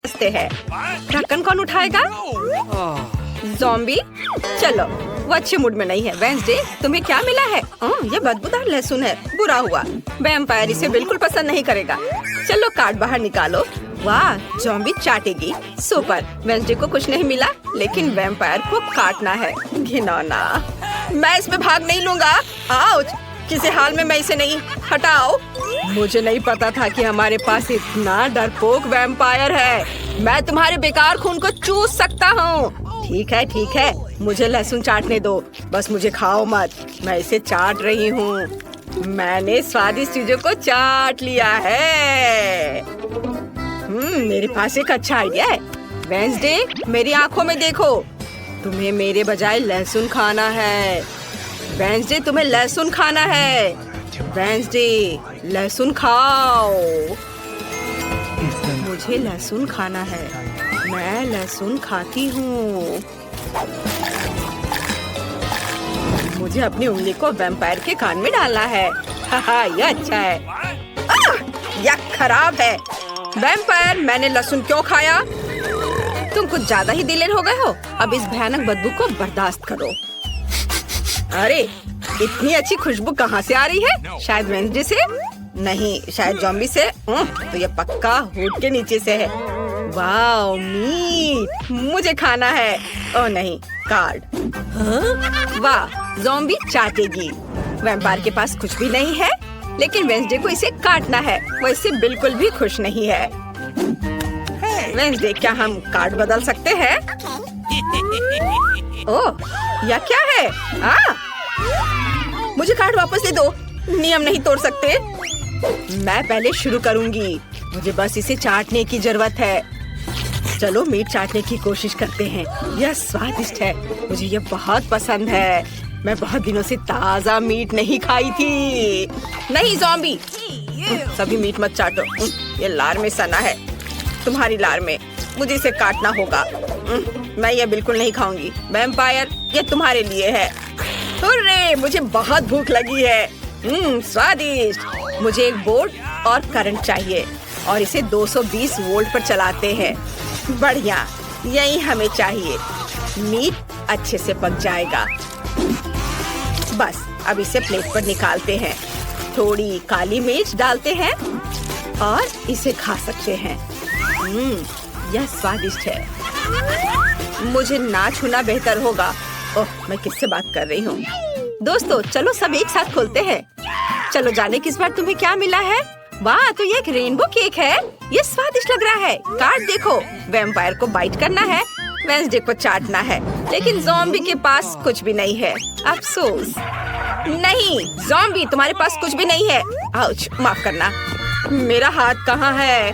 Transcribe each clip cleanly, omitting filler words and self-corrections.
हंसते हैं। ढक्कन कौन उठाएगा? ज़ॉम्बी, चलो वो अच्छे मूड में नहीं है। वेंसडे, तुम्हें क्या मिला है? ये बदबूदार लहसुन है, बुरा हुआ। वैम्पायर इसे बिल्कुल पसंद नहीं करेगा। चलो कार्ड बाहर निकालो। वाह, ज़ॉम्बी चाटेगी। सुपर। वेंसडे को कुछ नहीं मिला, लेकिन वैम्पायर को काटना है। घिनौना। मैं इसमें भाग नहीं लूंगा। आउच! किसी हाल में मैं इसे नहीं। हटाओ। मुझे नहीं पता था कि हमारे पास इतना डरपोक वैम्पायर है। मैं तुम्हारे बेकार खून को चूस सकता हूँ। ठीक है, मुझे लहसुन चाटने दो, बस मुझे खाओ मत। मैं इसे चाट रही हूँ। मैंने स्वादिष्ट चीजों को चाट लिया है। मेरे पास एक अच्छा आइडिया है। वेंसडे, मेरी आंखों में देखो। तुम्हें मेरे बजाय लहसुन खाना है। वेंसडे, तुम्हें लहसुन खाना है। वेंसडे, लहसुन खाओ। मुझे लहसुन खाना है। मैं लहसुन खाती हूँ। मुझे अपनी उंगली को वैम्पायर के कान में डालना है। हाहा, ये अच्छा है। यह खराब है। वैम्पायर, मैंने लहसुन क्यों खाया? तुम कुछ ज्यादा ही दिलेर हो गए हो। अब इस भयानक बदबू को बर्दाश्त करो। अरे, इतनी अच्छी खुशबू कहाँ से आ रही है? शायद वेंसडे से? नहीं, शायद ज़ॉम्बी से। तो ये पक्का हुड के नीचे से है। वाह, मीट, मुझे खाना है। ओह नहीं, कार्ड। वाह, ज़ॉम्बी चाटेगी। वैम्पायर के पास कुछ भी नहीं है, लेकिन वेंसडे को इसे काटना है। वो इससे बिल्कुल भी खुश नहीं है। वेंसडे, क्या हम कार्ड बदल सकते हैं? ओह, यह क्या है? मुझे कार्ड वापस दे दो। नियम नहीं तोड़ सकते। मैं पहले शुरू करूंगी। मुझे बस इसे चाटने की जरूरत है। चलो मीट चाटने की कोशिश करते हैं। यह स्वादिष्ट है। मुझे यह बहुत पसंद है। मैं बहुत दिनों से ताज़ा मीट नहीं खाई थी। नहीं ज़ॉम्बी, सभी मीट मत चाटो। ये लार में सना है। तुम्हारी लार में। मुझे इसे काटना होगा। मैं ये बिल्कुल नहीं खाऊंगी। वैम्पायर, ये तुम्हारे लिए है। हुर्रे, मुझे बहुत भूख लगी है। स्वादिष्ट। मुझे एक बोर्ड और करंट चाहिए और इसे 220 वोल्ट पर चलाते हैं। बढ़िया, यही हमें चाहिए। मीट अच्छे से पक जाएगा। बस अब इसे प्लेट पर निकालते हैं। थोड़ी काली मिर्च डालते हैं और इसे खा सकते हैं। यह स्वादिष्ट है। मुझे ना छूना बेहतर होगा। ओह, मैं किससे बात कर रही हूँ? दोस्तों, चलो सब एक साथ खोलते हैं। चलो जाने किस बार तुम्हें क्या मिला है? वाह, तो ये एक रेनबो केक है। ये स्वादिष्ट लग रहा है। कार्ड देखो। वैम्पायर को बाइट करना है, वेंसडे को चाटना है, लेकिन ज़ॉम्बी के पास कुछ भी नहीं है। अफसोस। नहीं ज़ॉम्बी, तुम्हारे पास कुछ भी नहीं है। आउच, माफ करना। मेरा हाथ कहाँ है?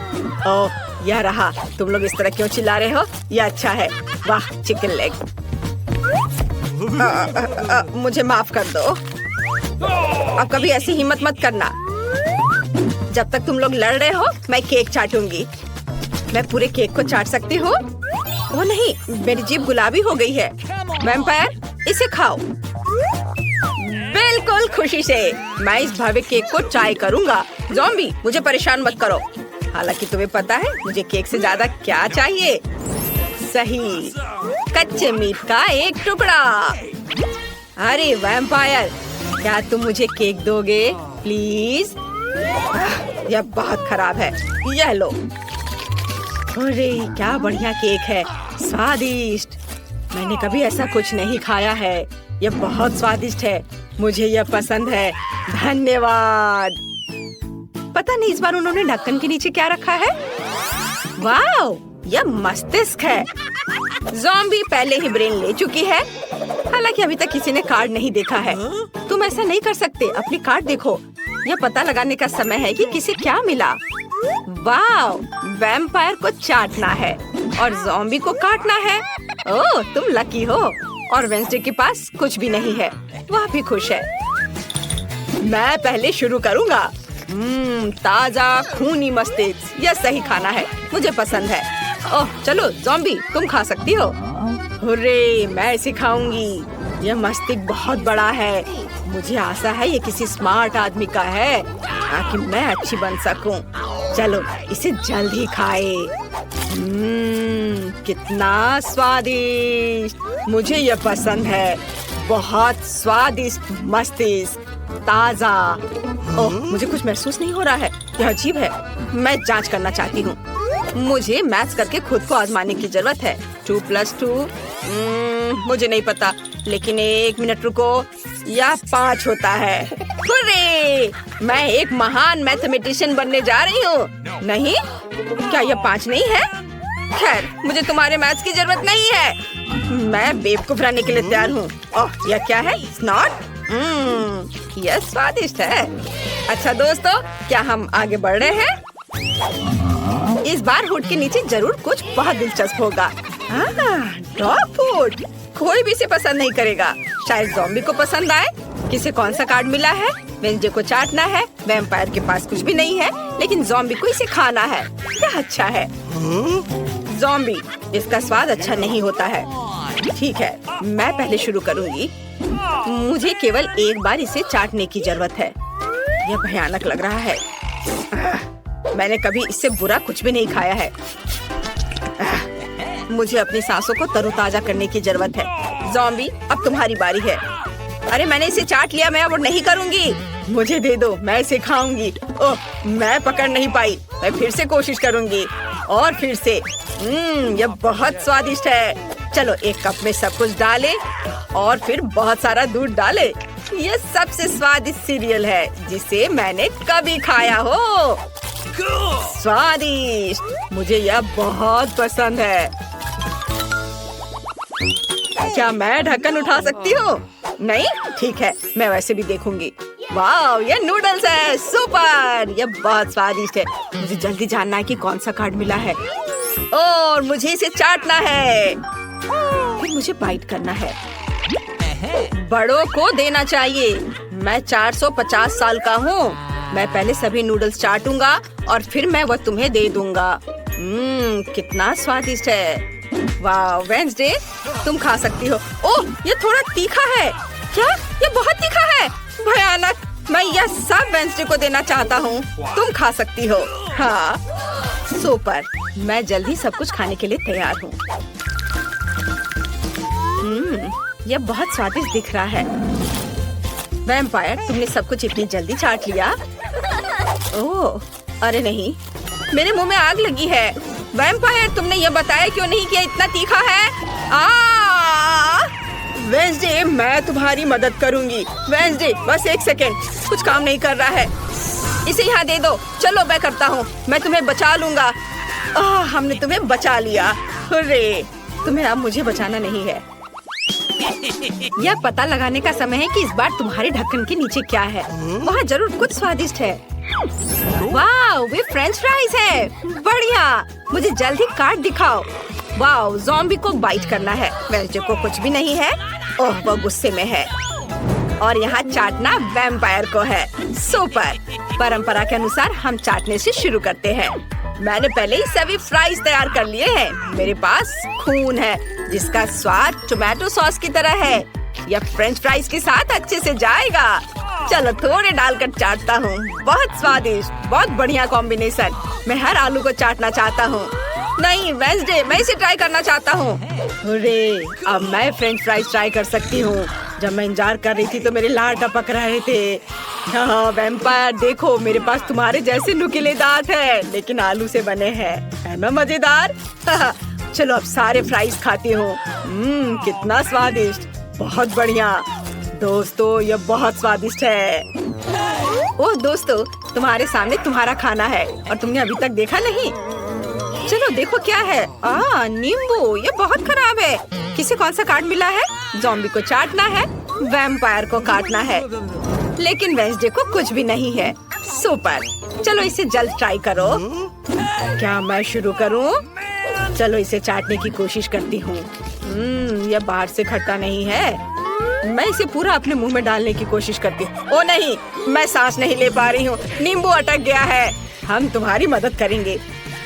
ओह, यह रहा। तुम लोग इस तरह क्यों चिल्ला रहे हो? यह अच्छा है। वाह, चिकन लेग। मुझे माफ कर दो। अब कभी ऐसी हिम्मत मत करना। जब तक तुम लोग लड़ रहे हो, मैं केक चाटूंगी। मैं पूरे केक को चाट सकती हूँ। वो नहीं, मेरी जीभ गुलाबी हो गई है। वैम्पायर, इसे खाओ। बिल्कुल खुशी से। मैं इस भव्य केक को ट्राई करूंगा। ज़ॉम्बी, मुझे परेशान मत करो। हालांकि तुम्हें पता है मुझे केक से ज्यादा क्या चाहिए? सही, कच्चे मीट का एक टुकड़ा। अरे वैम्पायर, क्या तुम मुझे केक दोगे प्लीज? यह बहुत खराब है। यह लो। अरे क्या बढ़िया केक है, स्वादिष्ट। मैंने कभी ऐसा कुछ नहीं खाया है। यह बहुत स्वादिष्ट है। मुझे यह पसंद है। धन्यवाद। पता नहीं इस बार उन्होंने ढक्कन के नीचे क्या रखा है। वाह, यह मस्तिष्क है। ज़ॉम्बी पहले ही ब्रेन ले चुकी है। हालांकि अभी तक किसी ने कार्ड नहीं देखा है। तुम ऐसा नहीं कर सकते। अपनी कार्ड देखो। यह पता लगाने का समय है कि किसे क्या मिला। वाह, वैम्पायर को चाटना है और ज़ॉम्बी को काटना है। ओह, तुम लकी हो। और वेंसडे के पास कुछ भी नहीं है। वह भी खुश है। मैं पहले शुरू करूँगा। ताजा खूनी मस्तिष्क, यह सही खाना है। मुझे पसंद है। ओह, चलो ज़ॉम्बी, तुम खा सकती हो। हुर्रे, मैं इसे खाऊंगी। यह मस्तिष्क बहुत बड़ा है। मुझे आशा है ये किसी स्मार्ट आदमी का है ताकि मैं अच्छी बन सकूं। चलो इसे जल्द ही खाए। कितना स्वादिष्ट, मुझे यह पसंद है। बहुत स्वादिष्ट, मस्तिष्क, ताजा। ओह, मुझे कुछ महसूस नहीं हो रहा है, यह अजीब है। मैं जांच करना चाहती हूँ। मुझे मैथ्स करके खुद को आजमाने की जरूरत है। 2 + 2 मुझे नहीं पता, लेकिन 1 मिनट रुको, यह 5 होता है। हुर्रे! मैं एक महान मैथमेटिशियन बनने जा रही हूँ। नहीं, क्या यह 5 नहीं है? खैर, मुझे तुम्हारे मैथ्स की जरूरत नहीं है। मैं बेवकूफ रहने के लिए तैयार हूँ। ओह, यह क्या है? स्नॉट? यह स्वादिष्ट है। अच्छा दोस्तों, क्या हम आगे बढ़ रहे हैं? इस बार हुड के नीचे जरूर कुछ बहुत दिलचस्प होगा। डॉग फूड, कोई भी इसे पसंद नहीं करेगा। शायद ज़ॉम्बी को पसंद आए। किसे कौन सा कार्ड मिला है? वेंसडे को चाटना है। वैम्पायर के पास कुछ भी नहीं है, लेकिन ज़ॉम्बी को इसे खाना है। क्या अच्छा है। ज़ॉम्बी, इसका स्वाद अच्छा नहीं होता है। ठीक है, मैं पहले शुरू करूंगी। मुझे केवल एक बार इसे चाटने की जरूरत है। यह भयानक लग रहा है। मैंने कभी इससे बुरा कुछ भी नहीं खाया है। मुझे अपनी सांसों को तरोताजा करने की जरूरत है। ज़ॉम्बी, अब तुम्हारी बारी है। अरे, मैंने इसे चाट लिया, मैं अब नहीं करूंगी। मुझे दे दो, मैं इसे खाऊंगी। ओह, मैं पकड़ नहीं पाई। मैं फिर से कोशिश करूंगी और फिर से। यह बहुत स्वादिष्ट है। चलो, एक कप में सब कुछ डालें और फिर बहुत सारा दूध डालें। यह सबसे स्वादिष्ट सीरियल है जिसे मैंने कभी खाया हो। स्वादिष्ट, मुझे यह बहुत पसंद है। क्या मैं ढक्कन उठा सकती हूँ? नहीं? ठीक है, मैं वैसे भी देखूंगी। वाह, ये नूडल्स है। सुपर, यह बहुत स्वादिष्ट है। मुझे जल्दी जानना है कि कौन सा कार्ड मिला है और मुझे इसे चाटना है। फिर मुझे बाइट करना है। बड़ों को देना चाहिए। मैं 450 साल का हूँ। मैं पहले सभी नूडल्स चाटूंगा और फिर मैं वह तुम्हें दे दूंगा। कितना स्वादिष्ट है। वाह, वेंसडे, तुम खा सकती हो। ओह, ये थोड़ा तीखा है। क्या? ये बहुत तीखा है। भयानक। मैं यह सब वेंसडे को देना चाहता हूँ। तुम खा सकती हो। हाँ, सुपर। मैं जल्दी सब कुछ खाने के लिए तैयार हूँ। यह बहुत स्वादिष्ट दिख रहा है। वैम्पायर, तुमने सब कुछ इतनी जल्दी चाट लिया? ओह, अरे नहीं, मेरे मुंह में आग लगी है। वैम्पायर, तुमने यह बताया क्यों नहीं कि इतना तीखा है? वेंसडे, मैं तुम्हारी मदद करूंगी। वेंसडे, बस 1 सेकेंड, कुछ काम नहीं कर रहा है। इसे यहाँ दे दो। चलो, मैं करता हूँ। मैं तुम्हें बचा लूंगा। हमने तुम्हें बचा लिया। हुर्रे! तुम्हें अब मुझे बचाना नहीं है। यह पता लगाने का समय है कि इस बार तुम्हारे ढक्कन के नीचे क्या है। वहाँ जरूर कुछ स्वादिष्ट है। वाह, वे फ्रेंच फ्राइज है। बढ़िया, मुझे जल्दी कार्ड दिखाओ। वाह, ज़ॉम्बी को बाइट करना है। वेंसडे को कुछ भी नहीं है। ओह, वह गुस्से में है। और यहाँ चाटना वैम्पायर को है। सुपर। परंपरा के अनुसार हम चाटने से शुरू करते हैं। मैंने पहले ही सभी फ्राइज तैयार कर लिए हैं। मेरे पास खून है जिसका स्वाद टोमेटो सॉस की तरह है। यह फ्रेंच फ्राइज के साथ अच्छे से जाएगा। चलो, थोड़े डालकर चाटता हूँ। बहुत स्वादिष्ट, बहुत बढ़िया कॉम्बिनेशन। मैं हर आलू को चाटना चाहता हूँ। नहीं वेंसडे, मैं इसे ट्राई करना चाहता हूँ। अरे, अब मैं फ्रेंच फ्राइज ट्राई कर सकती हूँ। जब मैं इंतजार कर रही थी तो मेरे लार टपक रहे थे। हाँ वैम्पायर, देखो मेरे पास तुम्हारे जैसे नुकीले दांत है, लेकिन आलू से बने हैं। है ना मजेदार? चलो अब सारे फ्राइज खाती हूँ। कितना स्वादिष्ट, बहुत बढ़िया। दोस्तों, यह बहुत स्वादिष्ट है। ओह दोस्तों, तुम्हारे सामने तुम्हारा खाना है और तुमने अभी तक देखा नहीं। चलो देखो क्या है। नींबू, ये बहुत खराब है। किसे कौन सा कार्ड मिला है? ज़ॉम्बी को चाटना है, वैम्पायर को काटना है, लेकिन वेंसडे को कुछ भी नहीं है। सुपर, चलो इसे जल्द ट्राई करो। क्या मैं शुरू करूं? चलो इसे चाटने की कोशिश करती हूँ। यह बाहर से खट्टा नहीं है। मैं इसे पूरा अपने मुंह में डालने की कोशिश करती हूँ। ओ नहीं, मैं सांस नहीं ले पा रही हूँ। नींबू अटक गया है। हम तुम्हारी मदद करेंगे।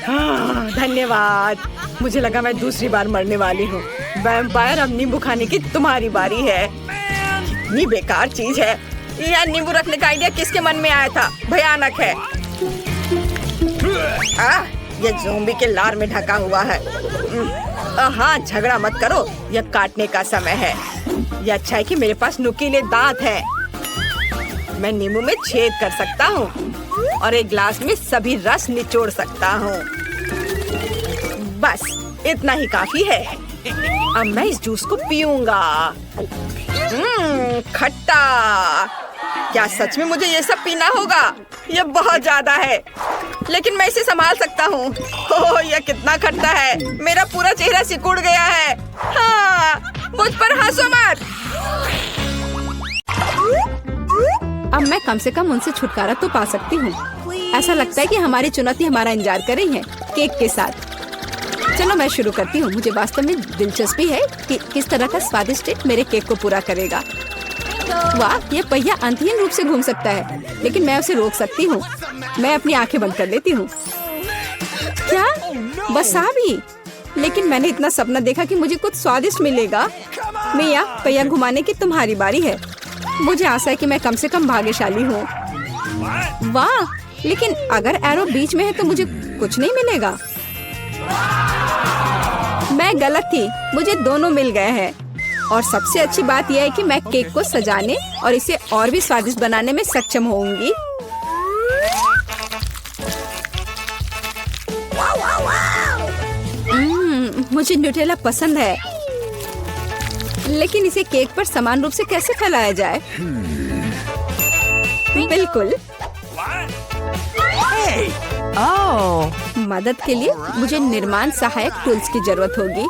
धन्यवाद। मुझे लगा मैं दूसरी बार मरने वाली हूँ। वैम्पायर, अब नींबू खाने की तुम्हारी बारी है। कितनी बेकार चीज है। यह नींबू रखने का आइडिया किसके मन में आया था? भयानक है। ये ज़ॉम्बी के लार में ढका हुआ है। हाँ, झगड़ा मत करो, यह काटने का समय है। यह अच्छा है कि मेरे पास नुकीले दांत हैं। मैं नींबू में छेद कर सकता हूँ और एक ग्लास में सभी रस निचोड़ सकता हूँ। बस इतना ही काफी है। अब मैं इस जूस को पीऊंगा। खट्टा। क्या सच में मुझे ये सब पीना होगा? यह बहुत ज्यादा है, लेकिन मैं इसे संभाल सकता हूँ। ओह, यह कितना खट्टा है। मेरा पूरा चेहरा सिकुड़ गया है। हाँ, मुझ पर हंसो मत। अब मैं कम से कम उनसे छुटकारा तो पा सकती हूँ। ऐसा लगता है कि हमारी चुनौती हमारा इंतजार कर रही है केक के साथ। चलो मैं शुरू करती हूँ। मुझे वास्तव में दिलचस्पी है कि किस तरह का स्वादिष्ट केक मेरे केक को पूरा करेगा। वाह, ये पहिया अंतहीन रूप से घूम सकता है, लेकिन मैं उसे रोक सकती हूँ। मैं अपनी आंखें बंद कर लेती हूँ। क्या वसाबी? लेकिन मैंने इतना सपना देखा कि मुझे कुछ स्वादिष्ट मिलेगा। मिया, पहिया घुमाने की तुम्हारी बारी है। मुझे आशा है कि मैं कम से कम भाग्यशाली हूँ। वाह, लेकिन अगर एरो बीच में है तो मुझे कुछ नहीं मिलेगा। मैं गलत थी, मुझे दोनों मिल गए हैं। और सबसे अच्छी बात यह है कि मैं केक को सजाने और इसे और भी स्वादिष्ट बनाने में सक्षम होंगी। मुझे न्यूटेला पसंद है, लेकिन इसे केक पर समान रूप से कैसे फैलाया जाए? बिल्कुल। मदद के लिए मुझे निर्माण सहायक टूल्स की जरूरत होगी।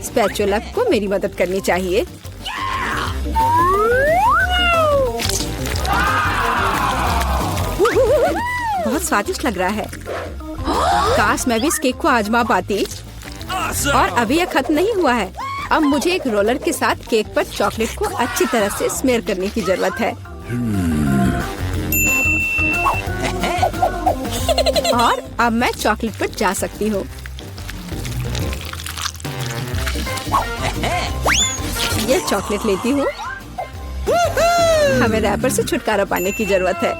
स्पैचुला को मेरी मदद करनी चाहिए। बहुत स्वादिष्ट लग रहा है। काश मैं भी इस केक को आजमा पाती। और अभी यह खत्म नहीं हुआ है। अब मुझे एक रोलर के साथ केक पर चॉकलेट को अच्छी तरह से स्मेयर करने की जरूरत है। और अब मैं चॉकलेट पर जा सकती हूँ। यह चॉकलेट लेती हूँ। हमें रैपर से छुटकारा पाने की जरूरत है।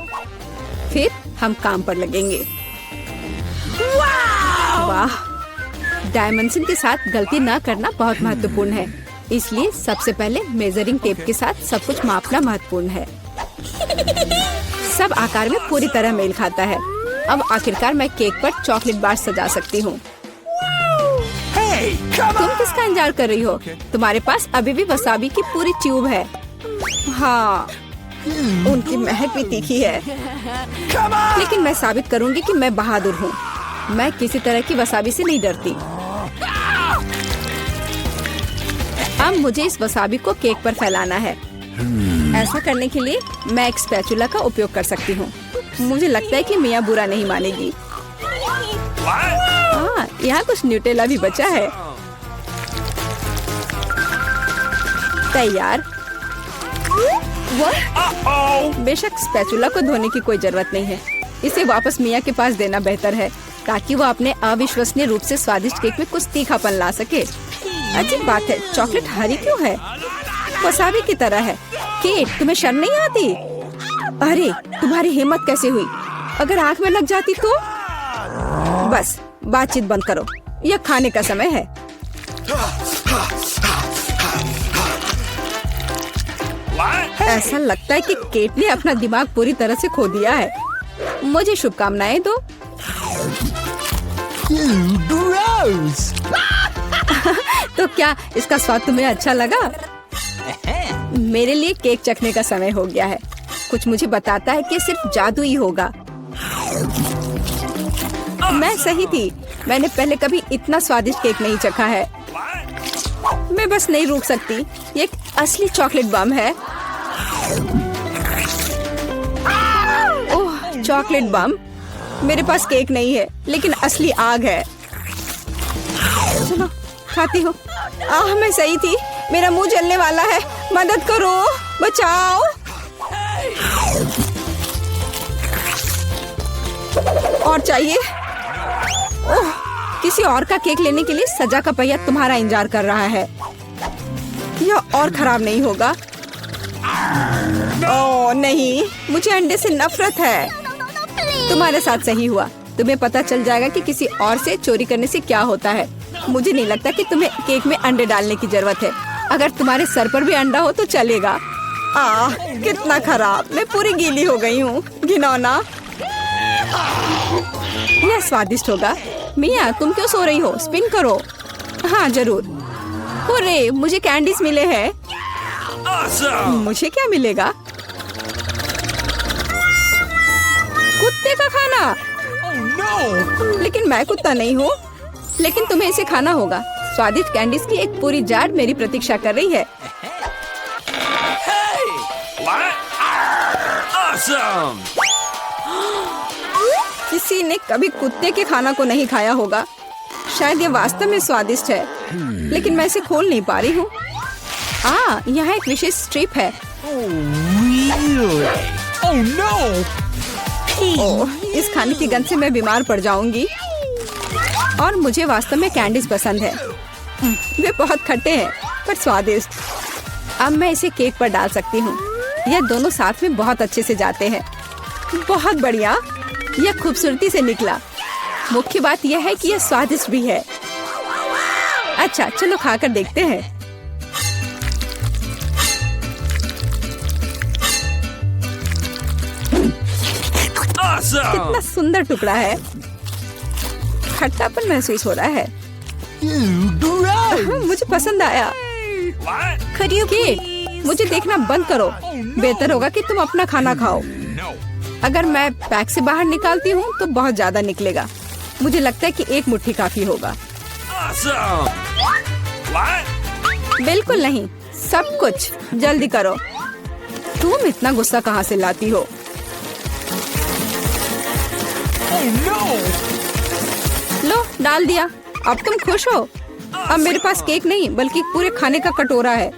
फिर हम काम पर लगेंगे। वाह, डायमेंशन के साथ गलती न करना बहुत महत्वपूर्ण है। इसलिए सबसे पहले मेजरिंग टेप के साथ सब कुछ मापना महत्वपूर्ण है। सब आकार में पूरी तरह मेल खाता है। अब आखिरकार मैं केक पर चॉकलेट बार सजा सकती हूँ। तुम किसका इंतजार कर रही हो? तुम्हारे पास अभी भी वसाबी की पूरी ट्यूब है। हाँ, उनकी महक भी तीखी है। लेकिन मैं साबित करूंगी कि मैं बहादुर हूँ। मैं किसी तरह की वसाबी से नहीं डरती। अब मुझे इस वसाबी को केक पर फैलाना है। ऐसा करने के लिए मैं एक स्पैचुला का उपयोग कर सकती हूँ। मुझे लगता है कि मिया बुरा नहीं मानेगी। हाँ, यहाँ कुछ न्यूटेला भी बचा है। तैयार। बेशक स्पैचुला को धोने की कोई जरूरत नहीं है। इसे वापस मिया के पास देना बेहतर है, ताकि वो अपने अविश्वसनीय रूप से स्वादिष्ट केक में कुछ तीखापन ला सके। अजीब बात है, चॉकलेट हरी क्यों है? वसाबी की तरह है। केट, तुम्हें शर्म नहीं आती? अरे, तुम्हारी हिम्मत कैसे हुई? अगर आँख में लग जाती तो? बस बातचीत बंद करो, यह खाने का समय है। ऐसा लगता है कि केट ने अपना दिमाग पूरी तरह से खो दिया है। मुझे शुभकामनाएं दो। तो क्या इसका स्वाद तुम्हें अच्छा लगा? मेरे लिए केक चखने का समय हो गया है। कुछ मुझे बताता है कि सिर्फ जादू ही होगा। मैं सही थी। मैंने पहले कभी इतना स्वादिष्ट केक नहीं चखा है। मैं बस नहीं रुक सकती। ये एक असली चॉकलेट बम है। ओह, चॉकलेट बम। मेरे पास केक नहीं है, लेकिन असली आग है। चलो खाती हूँ। मैं सही थी। मेरा मुंह जलने वाला है। मदद करो, बचाओ। और चाहिए? ओह, किसी और का केक लेने के लिए सजा का पहिया तुम्हारा इंतजार कर रहा है। यह और खराब नहीं होगा। ओह नहीं, मुझे अंडे से नफरत है। तुम्हारे साथ सही हुआ। तुम्हें पता चल जाएगा कि किसी और से चोरी करने से क्या होता है। मुझे नहीं लगता कि तुम्हें केक में अंडे डालने की जरूरत है। अगर तुम्हारे सर पर भी अंडा हो तो चलेगा। कितना खराब, मैं पूरी गीली हो गई हूँ। घिनौना। यह स्वादिष्ट होगा। मिया, तुम क्यों सो रही हो? स्पिन करो। हाँ जरूर। अरे मुझे कैंडीज मिले हैं। मुझे क्या मिलेगा? कुत्ते का खाना। लेकिन मैं कुत्ता नहीं हूँ। लेकिन तुम्हें इसे खाना होगा। स्वादिष्ट कैंडीज की एक पूरी जार मेरी प्रतीक्षा कर रही है। किसी ने कभी कुत्ते के खाना को नहीं खाया होगा। शायद ये वास्तव में स्वादिष्ट है, लेकिन मैं इसे खोल नहीं पा रही हूँ। यहाँ एक विशेष स्ट्रिप है। इस खाने की गंध से मैं बीमार पड़ जाऊंगी। और मुझे वास्तव में कैंडीज पसंद है। वे बहुत खट्टे हैं पर स्वादिष्ट। अब मैं इसे केक पर डाल सकती हूँ। यह दोनों साथ में बहुत अच्छे से जाते हैं। बहुत बढ़िया, यह खूबसूरती से निकला। मुख्य बात यह है कि यह स्वादिष्ट भी है। अच्छा चलो खाकर देखते हैं। कितना सुंदर टुकड़ा है। खट्टापन महसूस हो रहा है। मुझे पसंद आया। केक, मुझे देखना बंद करो। बेहतर होगा कि तुम अपना खाना खाओ। अगर मैं पैक से बाहर निकालती हूँ तो बहुत ज्यादा निकलेगा। मुझे लगता है कि एक मुट्ठी काफी होगा। बिल्कुल नहीं, सब कुछ जल्दी करो। तुम इतना गुस्सा कहाँ से लाती हो? लो, डाल दिया। अब तुम खुश हो? अब मेरे पास केक नहीं बल्कि पूरे खाने का कटोरा है।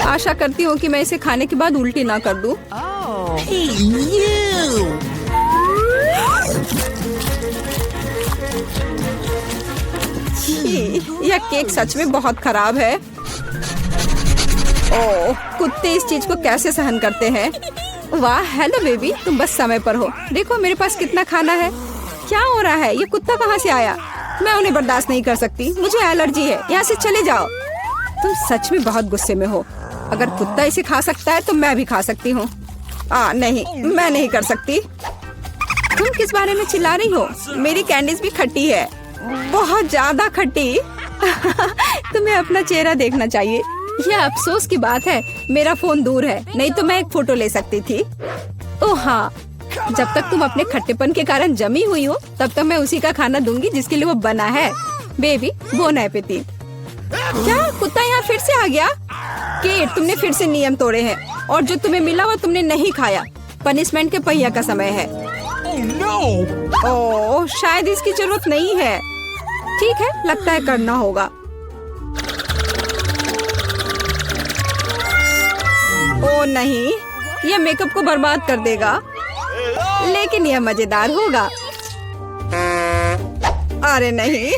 आशा करती हूँ कि मैं इसे खाने के बाद उल्टी ना कर दूं। यह केक सच में बहुत खराब है। ओह, कुत्ते इस चीज को कैसे सहन करते हैं? वाह, हेलो बेबी, तुम बस समय पर हो। देखो मेरे पास कितना खाना है। क्या हो रहा है? ये कुत्ता कहाँ से आया? मैं उन्हें बर्दाश्त नहीं कर सकती। मुझे एलर्जी है। यहाँ से चले जाओ। तुम सच में बहुत गुस्से में हो। अगर कुत्ता इसे खा सकता है तो मैं भी खा सकती हूँ। नहीं, मैं नहीं कर सकती। तुम किस बारे में चिल्ला रही हो? मेरी कैंडीज भी खट्टी है, बहुत ज्यादा खट्टी। तुम्हें अपना चेहरा देखना चाहिए। यह अफसोस की बात है, मेरा फोन दूर है, नहीं तो मैं एक फोटो ले सकती थी। ओह हाँ, जब तक तुम अपने खट्टेपन के कारण जमी हुई हो तब तक मैं उसी का खाना दूंगी जिसके लिए वो बना है। Baby, bone appétit. क्या कुत्ता यहाँ फिर से आ गया? केट, तुमने फिर से नियम तोड़े हैं और जो तुम्हें मिला वो तुमने नहीं खाया। पनिशमेंट के पहिया का समय है। ओह, शायद इसकी जरूरत नहीं है। ठीक है, लगता है करना होगा। ओह नहीं, यह मेकअप को बर्बाद कर देगा, लेकिन यह मजेदार होगा। अरे नहीं,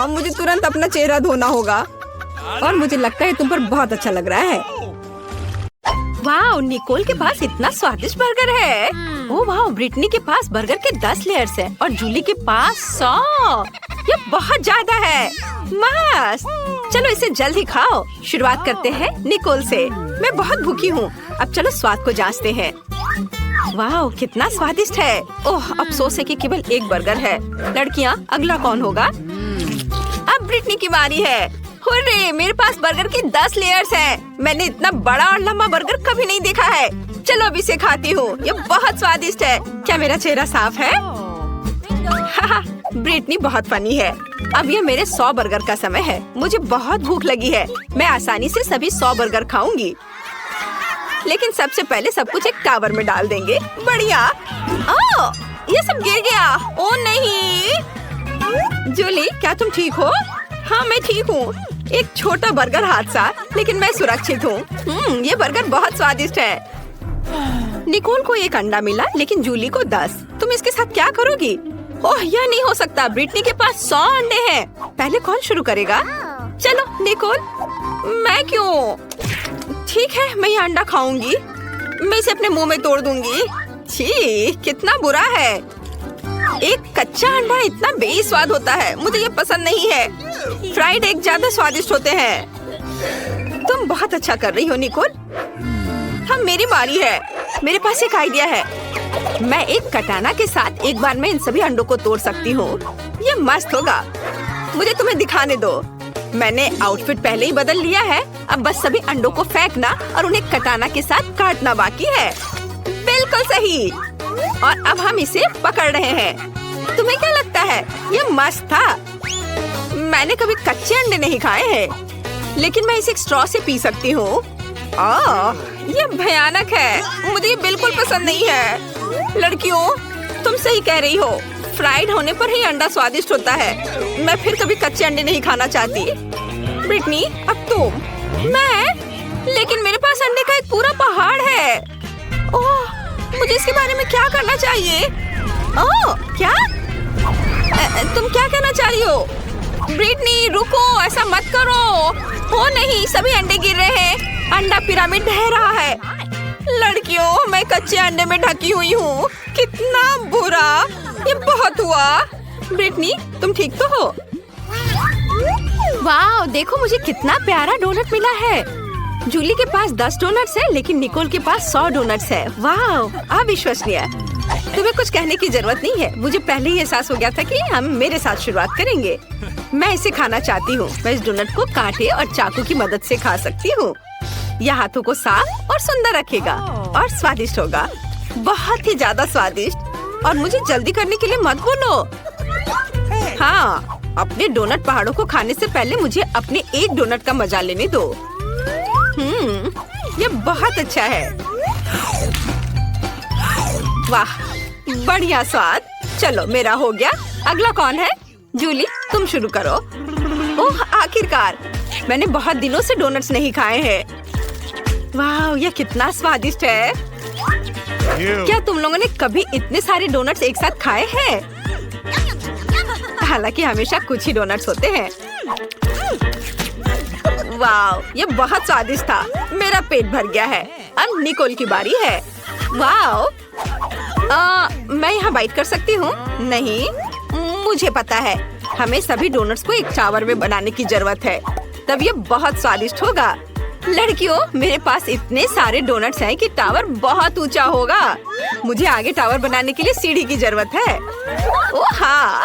मुझे तुरंत अपना चेहरा धोना होगा। और मुझे लगता है तुम पर बहुत अच्छा लग रहा है। वाह, निकोल के पास इतना स्वादिष्ट बर्गर है। ओह वाह, ब्रिटनी के पास बर्गर के 10 लेयर्स हैं और जूली के पास 100। ये बहुत ज्यादा है। मस्त, चलो इसे जल्द ही खाओ। शुरुआत करते हैं निकोल से। मैं बहुत भूखी हूँ। अब चलो स्वाद को जांचते हैं। वाह, कितना स्वादिष्ट है। ओह, अफसोस है कि केवल एक बर्गर है। लड़कियाँ, अगला कौन होगा? अब ब्रिटनी की बारी है। हुर्रे, मेरे पास बर्गर की 10 लेयर्स हैं। मैंने इतना बड़ा और लंबा बर्गर कभी नहीं देखा है। चलो अब इसे खाती हूँ। ये बहुत स्वादिष्ट है। क्या मेरा चेहरा साफ है? ब्रिटनी बहुत फनी है। अब ये मेरे 100 बर्गर का समय है। मुझे बहुत भूख लगी है। मैं आसानी से सभी 100 बर्गर खाऊंगी, लेकिन सबसे पहले सब कुछ एक टावर में डाल देंगे। बढ़िया। ये सब गिर गया। ओ नहीं। जूली, क्या तुम ठीक हो? हाँ, मैं ठीक हूँ। एक छोटा बर्गर हादसा, लेकिन मैं सुरक्षित हूँ। ये बर्गर बहुत स्वादिष्ट है। निकोल को 1 अंडा मिला, लेकिन जूली को 10। तुम इसके साथ क्या करोगी? ओह, यह नहीं हो सकता। ब्रिटनी के पास 100 अंडे हैं। पहले कौन शुरू करेगा? चलो निकोल। मैं क्यों? ठीक है, मैं ये अंडा खाऊंगी। मैं इसे अपने मुंह में तोड़ दूंगी। छी, कितना बुरा है। एक कच्चा अंडा इतना बेस्वाद होता है, मुझे ये पसंद नहीं है। फ्राइड एग ज्यादा स्वादिष्ट होते हैं। तुम बहुत अच्छा कर रही हो निकोल। हाँ, मेरी बारी है। मेरे पास एक आइडिया है। मैं एक कटाना के साथ एक बार में इन सभी अंडों को तोड़ सकती हूँ। ये मस्त होगा। मुझे तुम्हें दिखाने दो। मैंने आउटफिट पहले ही बदल लिया है। अब बस सभी अंडों को फेंकना और उन्हें कटाना के साथ काटना बाकी है। बिल्कुल सही। और अब हम इसे पकड़ रहे हैं। तुम्हें क्या लगता है? ये मस्त था। मैंने कभी कच्चे अंडे नहीं खाए हैं, लेकिन मैं इसे एक स्ट्रॉ से पी सकती हूँ। ये भयानक है। मुझे ये बिल्कुल पसंद नहीं है। लड़कियों, तुम सही कह रही हो। फ्राइड होने पर ही अंडा स्वादिष्ट होता है। मैं फिर कभी कच्चे अंडे नहीं खाना चाहती। ब्रिटनी, अब तुम। मैं? लेकिन मेरे पास अंडे का एक पूरा पहाड़ है। ओह, मुझे इसके बारे में क्या करना चाहिए? ओह, क्या? तुम क्या कहना चाह रही हो? ब्रिटनी, रुको, ऐसा मत करो। ओ नहीं, सभी अंडे गिर रहे हैं। अंडा पिरामिड ढह रहा है। लड़कियों, मैं कच्चे अंडे में ढकी हुई हूँ। कितना बुरा। ये बहुत हुआ। ब्रिटनी, तुम ठीक तो हो? वाह, देखो मुझे कितना प्यारा डोनट मिला है। जूली के पास 10 डोनट्स है, लेकिन निकोल के पास 100 डोनट्स है। वाह, अविश्वसनीय। तुम्हें कुछ कहने की जरूरत नहीं है। मुझे पहले ही एहसास हो गया था कि हम मेरे साथ शुरुआत करेंगे। मैं इसे खाना चाहती हूँ। मैं इस डोनट को कांटे और चाकू की मदद से खा सकती हूँ। यह हाथों को साफ और सुंदर रखेगा और स्वादिष्ट होगा। बहुत ही ज्यादा स्वादिष्ट। और मुझे जल्दी करने के लिए मत बोलो। हाँ, अपने डोनट पहाड़ों को खाने से पहले मुझे अपने एक डोनट का मजा लेने दो। ये बहुत अच्छा है। वाह, बढ़िया स्वाद। चलो, मेरा हो गया। अगला कौन है? जूली, तुम शुरू करो। ओह, आखिरकार। मैंने बहुत दिनों से डोनट्स नहीं खाए हैं। वाह, यह कितना स्वादिष्ट है। क्या तुम लोगों ने कभी इतने सारे डोनट्स एक साथ खाए हैं? हालांकि हमेशा कुछ ही डोनट्स होते हैं। वाह, ये बहुत स्वादिष्ट था। मेरा पेट भर गया है। अब निकोल की बारी है। वाह, मैं यहाँ बाइट कर सकती हूँ? नहीं, मुझे पता है। हमें सभी डोनट्स को एक टावर में बनाने की जरूरत है, तब ये बहुत स्वादिष्ट होगा। लड़कियों, मेरे पास इतने सारे डोनट्स हैं कि टावर बहुत ऊंचा होगा। मुझे आगे टावर बनाने के लिए सीढ़ी की जरूरत है। ओह हाँ।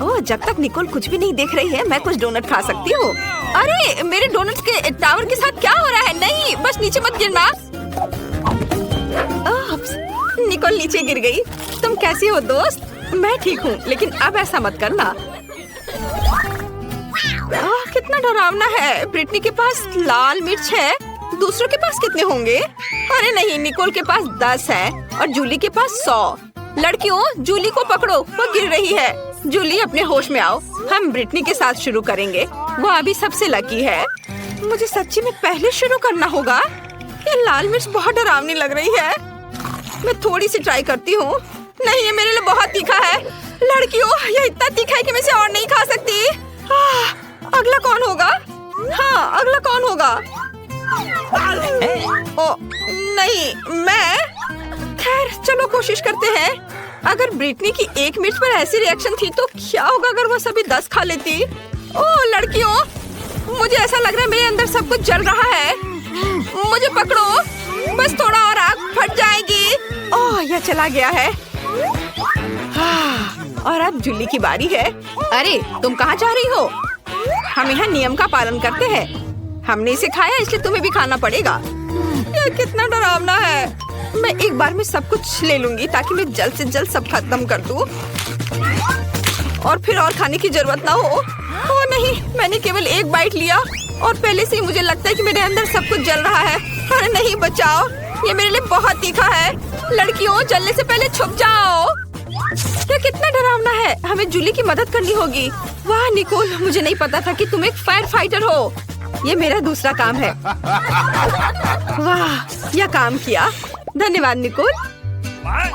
ओह, जब तक निकोल कुछ भी नहीं देख रही है, मैं कुछ डोनट खा सकती हूँ। अरे, मेरे डोनट्स के टावर के साथ क्या हो रहा है? नहीं, बस नीचे मत गिरना। निकोल नीचे गिर गई। तुम कैसी हो दोस्त? मैं ठीक हूँ, लेकिन अब ऐसा मत करना। कितना डरावना है। ब्रिटनी के पास लाल मिर्च है। दूसरों के पास कितने होंगे? अरे नहीं, निकोल के पास 10 है और जूली के पास 100। लड़कियों, जूली को पकड़ो, वो गिर रही है। जूली, अपने होश में आओ। हम ब्रिटनी के साथ शुरू करेंगे। वो अभी सबसे लकी है। मुझे सच्ची में पहले शुरू करना होगा। ये लाल मिर्च बहुत डरावनी लग रही है। मैं थोड़ी सी ट्राई करती हूँ। नहीं, ये मेरे लिए बहुत तीखा है। लड़कियों, ये इतना तीखा है कि मैं इसे और नहीं खा सकती। अगला कौन होगा? हाँ, अगला कौन होगा? ओ नहीं, मैं। खैर, चलो कोशिश करते हैं। अगर ब्रिटनी की एक मिर्च पर ऐसी रिएक्शन थी तो क्या होगा अगर वो सभी 10 खा लेती? ओह लड़कियों, मुझे ऐसा लग रहा है मेरे अंदर सब कुछ जल रहा है। मुझे पकड़ो, बस थोड़ा और आग फट जाएगी। ओह, यह चला गया है। और अब जूली की बारी है। अरे, तुम कहाँ जा रही हो? हम यहाँ नियम का पालन करते हैं। हमने इसे खाया, इसलिए तुम्हें भी खाना पड़ेगा। यह कितना डरावना है। मैं एक बार में सब कुछ ले लूंगी ताकि मैं जल्द से जल्द सब खत्म कर दूं और फिर और खाने की जरूरत ना हो। ओ नहीं, मैंने केवल एक बाइट लिया और पहले से ही मुझे लगता है कि मेरे अंदर सब कुछ जल रहा है। अरे नहीं, बचाओ, ये मेरे लिए बहुत तीखा है। लड़कियों, जलने से पहले छुप जाओ। ये कितना डरावना है। हमें जूली की मदद करनी होगी। वाह निकोल, मुझे नहीं पता था कि तुम एक फायर फाइटर हो। ये मेरा दूसरा काम है। वाह, यह काम किया। धन्यवाद निकोल।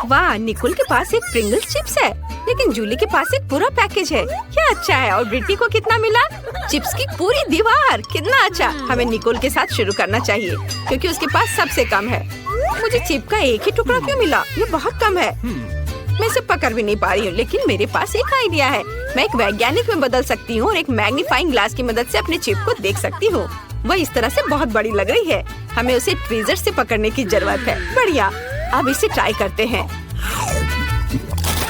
वाह, निकोल के पास एक प्रिंगल्स चिप्स है, लेकिन जूली के पास एक पूरा पैकेज है। क्या अच्छा है। और ब्रिटनी को कितना मिला? चिप्स की पूरी दीवार। कितना अच्छा। हमें निकोल के साथ शुरू करना चाहिए क्योंकि उसके पास सबसे कम है। मुझे चिप का एक ही टुकड़ा क्यों मिला? ये बहुत कम है। मैं इसे पकड़ भी नहीं पा रही हूँ, लेकिन मेरे पास एक आइडिया है। मैं एक वैज्ञानिक में बदल सकती हूँ और एक मैग्नीफाइंग ग्लास की मदद से अपने चिप को देख सकती हूँ। वह इस तरह से बहुत बड़ी लग रही है। हमें उसे ट्वीजर से पकड़ने की जरूरत है। बढ़िया, अब इसे ट्राई करते हैं।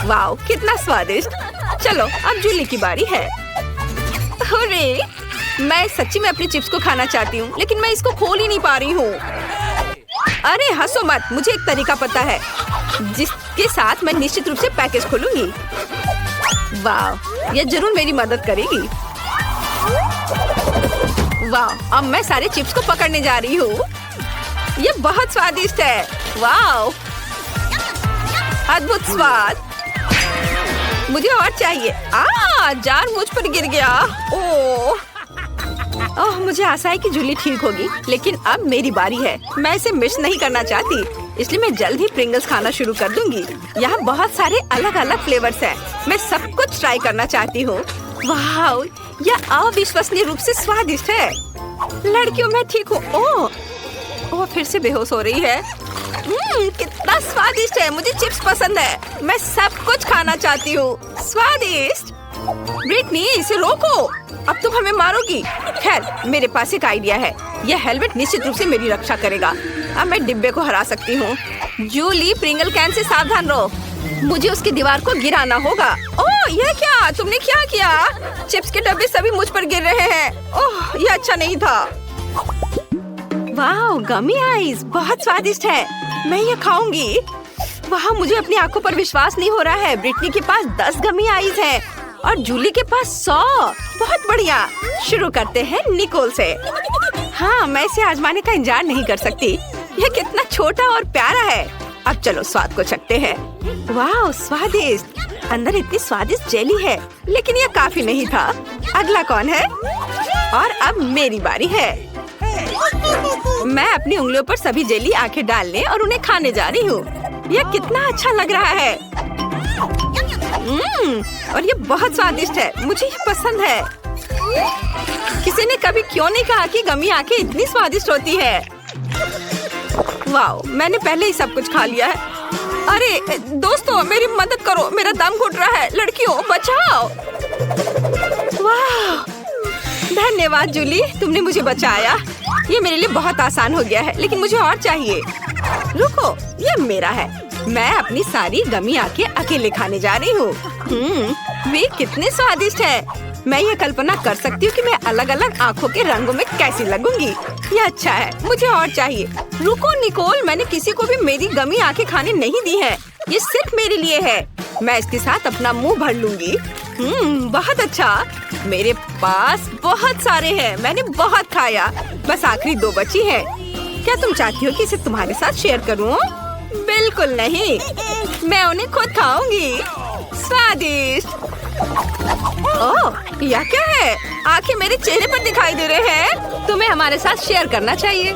वाओ, कितना स्वादिष्ट। चलो अब जूली की बारी है। अरे, मैं सच्ची में अपनी चिप्स को खाना चाहती हूँ, लेकिन मैं इसको खोल ही नहीं पा रही हूँ। अरे हंसो मत, मुझे एक तरीका पता है जिसके साथ मैं निश्चित रूप से पैकेज खोलूंगी। वाह, यह जरूर मेरी मदद करेगी। वाह, अब मैं सारे चिप्स को पकड़ने जा रही हूँ। ये बहुत स्वादिष्ट है। वाह, अद्भुत स्वाद। मुझे और चाहिए। जार मुझ पर गिर गया। ओह, मुझे आशा है कि जूली ठीक होगी, लेकिन अब मेरी बारी है। मैं इसे मिस नहीं करना चाहती, इसलिए मैं जल्द ही प्रिंगल्स खाना शुरू कर दूंगी। यहाँ बहुत सारे अलग अलग फ्लेवर्स हैं। मैं सब कुछ ट्राई करना चाहती हूँ। वाह, यह अविश्वसनीय रूप से स्वादिष्ट है। लड़कियों, मैं ठीक हूँ। ओह, फिर से बेहोश हो रही है। कितना स्वादिष्ट है। मुझे चिप्स पसंद है। मैं सब कुछ खाना चाहती हूँ। स्वादिष्ट। ब्रिटनी, इसे रोको। अब तुम हमें मारोगी। खैर, मेरे पास एक आइडिया है। यह हेलमेट निश्चित रूप से मेरी रक्षा करेगा। अब मैं डिब्बे को हरा सकती हूँ। जूली, प्रिंगल कैन से सावधान रहो। मुझे उसकी दीवार को गिराना होगा। ओह, यह क्या? तुमने क्या किया? चिप्स के डब्बे सभी मुझ पर गिर रहे हैं। ओह, यह अच्छा नहीं था। वाह, गमी आइस बहुत स्वादिष्ट है। मैं ये खाऊंगी। वाह, मुझे अपनी आंखों पर विश्वास नहीं हो रहा है। ब्रिटनी के पास 10 गमी आइस है और जूली के पास 100। बहुत बढ़िया। शुरू करते हैं निकोल से। हाँ, मैं इसे आजमाने का इंतजार नहीं कर सकती। यह कितना छोटा और प्यारा है। अब चलो स्वाद को चखते हैं। वाह, स्वादिष्ट। अंदर इतनी स्वादिष्ट जेली है, लेकिन यह काफी नहीं था। अगला कौन है? और अब मेरी बारी है। मैं अपनी उंगलियों पर सभी जेली आंखें डालने और उन्हें खाने जा रही हूँ। यह कितना अच्छा लग रहा है। और ये बहुत स्वादिष्ट है। मुझे ये पसंद है। किसी ने कभी क्यों नहीं कहा कि गमी आंखें इतनी स्वादिष्ट होती है। वाह, मैंने पहले ही सब कुछ खा लिया है। अरे दोस्तों, मेरी मदद करो, मेरा दम घुट रहा है। लड़कियों, बचाओ। वाह, धन्यवाद जूली, तुमने मुझे बचाया। ये मेरे लिए बहुत आसान हो गया है, लेकिन मुझे और चाहिए। रुको, ये मेरा है। मैं अपनी सारी गमी आंखें अकेले खाने जा रही हूँ। वे कितने स्वादिष्ट है। मैं ये कल्पना कर सकती हूँ कि मैं अलग अलग आँखों के रंगों में कैसी लगूंगी। ये अच्छा है, मुझे और चाहिए। रुको निकोल, मैंने किसी को भी मेरी गमी आंखें खाने नहीं दी है। ये सिर्फ मेरे लिए है। मैं इसके साथ अपना मुंह भर लूंगी। बहुत अच्छा। मेरे पास बहुत सारे हैं। मैंने बहुत खाया। बस आखिरी 2 बची है। क्या तुम चाहती हो कि इसे तुम्हारे साथ शेयर करूं? बिल्कुल नहीं, मैं उन्हें खुद खाऊंगी। स्वादिष्ट। ओह, यह क्या है? आंखें मेरे चेहरे पर दिखाई दे रहे हैं। तुम्हें हमारे साथ शेयर करना चाहिए।